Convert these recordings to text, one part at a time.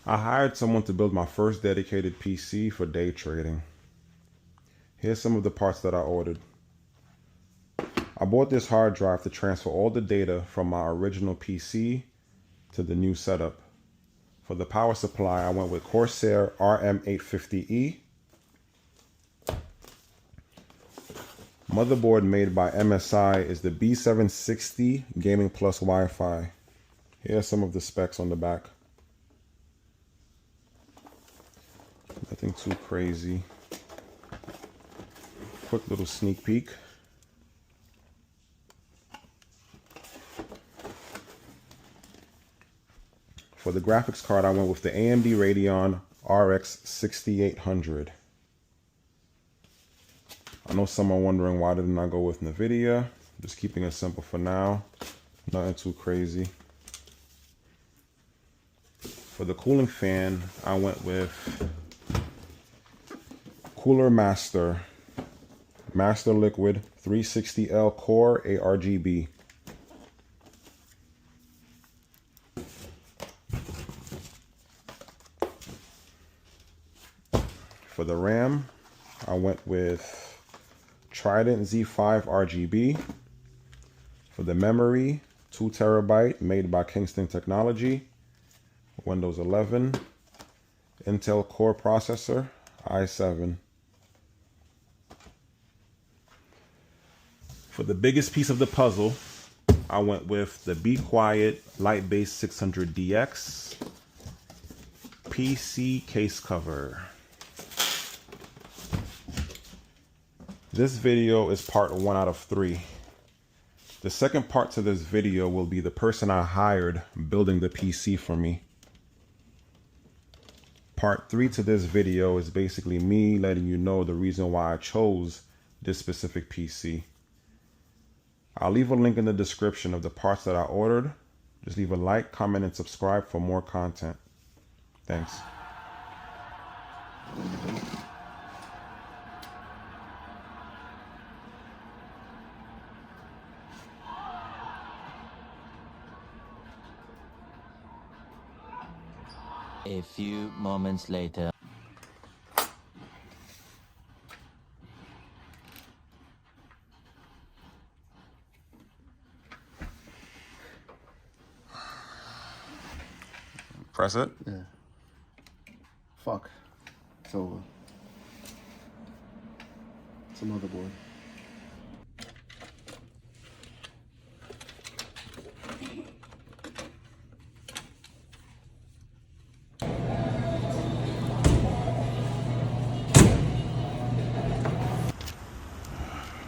I hired someone to build my first dedicated PC for day trading. Here's some of the parts that I ordered. I bought this hard drive to transfer all the data from my original PC to the new setup. For the power supply, I went with Corsair RM850E. Motherboard made by MSI is the B760 Gaming Plus Wi-Fi. Here are some of the specs on the back. Nothing too crazy. Quick little sneak peek. For the graphics card, I went with the AMD Radeon RX 6800. I know some are wondering why didn't I go with NVIDIA. Just keeping it simple for now. Nothing too crazy. For the cooling fan, I went with Cooler Master Liquid 360L Core ARGB. For the RAM, I went with Trident Z5 RGB. For the memory, 2 TB made by Kingston Technology, Windows 11, Intel Core processor, i7. For the biggest piece of the puzzle, I went with the Be Quiet Light-Based 600DX PC case cover. This video is part 1 out of 3. The second part to this video will be the person I hired building the PC for me. Part 3 to this video is basically me letting you know the reason why I chose this specific PC. I'll leave a link in the description of the parts that I ordered. Just leave a like, comment, and subscribe for more content. Thanks. A few moments later. Press it? Yeah. Fuck. It's over. It's a motherboard.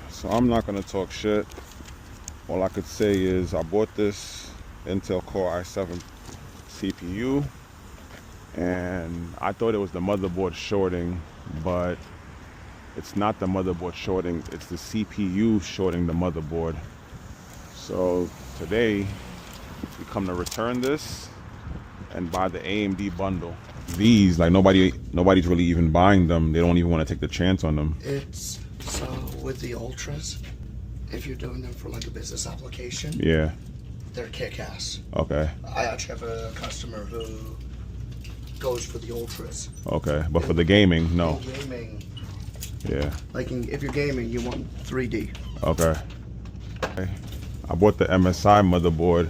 So I'm not gonna talk shit. All I could say is I bought this Intel Core i7 CPU and I thought it was the motherboard shorting, but it's not the motherboard shorting, it's the CPU shorting the motherboard. So today we come to return this and buy the AMD bundle. These, like nobody's really even buying them. They don't even want to take the chance on them. It's so with the Ultras, if you're doing them for like a business application, Yeah. they're kick-ass. Okay. I actually have a customer who goes for the Ultras. Okay. But for the gaming, no. In gaming, Yeah. like if you're gaming, you want 3D. Okay. I bought the MSI motherboard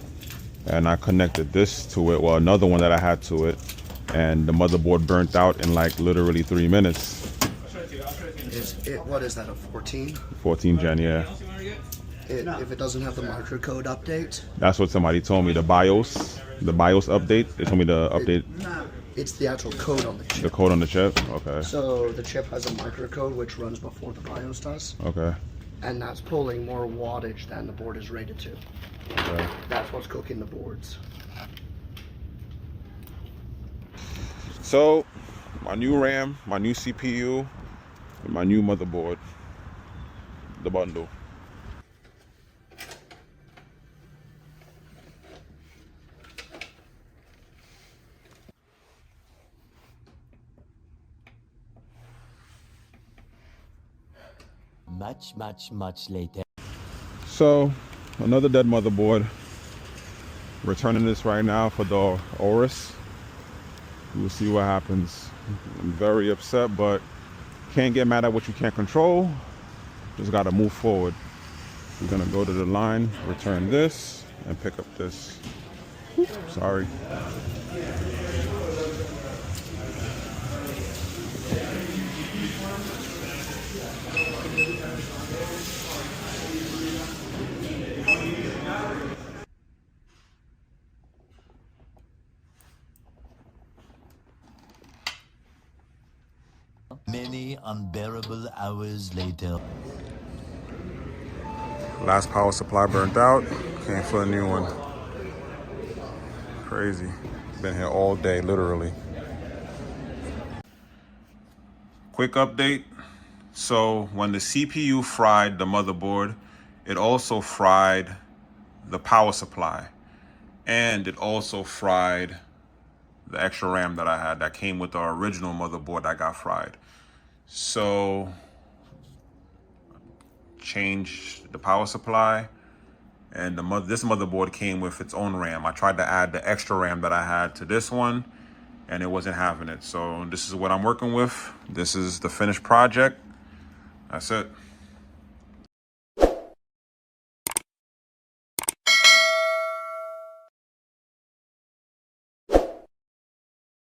and I connected this to it, well, another one that I had to it, and the motherboard burnt out in like literally 3 minutes. What is that, a 14? 14 Gen, yeah. If it doesn't have the microcode update, That's what somebody told me. The BIOS update. They told me to update it's the actual code on the chip. the code on the chip. Okay. So the chip has a microcode which runs before the BIOS does, Okay. and that's pulling more wattage than the board is rated to. Okay. That's what's cooking the boards. So, my new RAM, my new CPU, and my new motherboard. The bundle. Much later. So, another dead motherboard. Returning this right now for the Aorus. We'll see what happens. I'm very upset, but can't get mad at what you can't control. Just gotta move forward. We're gonna go to the line, return this, and pick up this. Sorry. Many unbearable hours later. Last power supply burnt out. Can't fill a new one. Crazy. Been here all day, literally. Quick update. So when the CPU fried the motherboard, it also fried the power supply. And it also fried the extra RAM that I had that came with the original motherboard that got fried. So changed the power supply, and this motherboard came with its own RAM. I tried to add the extra RAM that I had to this one, and it wasn't having it. So this is what I'm working with. This is the finished project. That's it.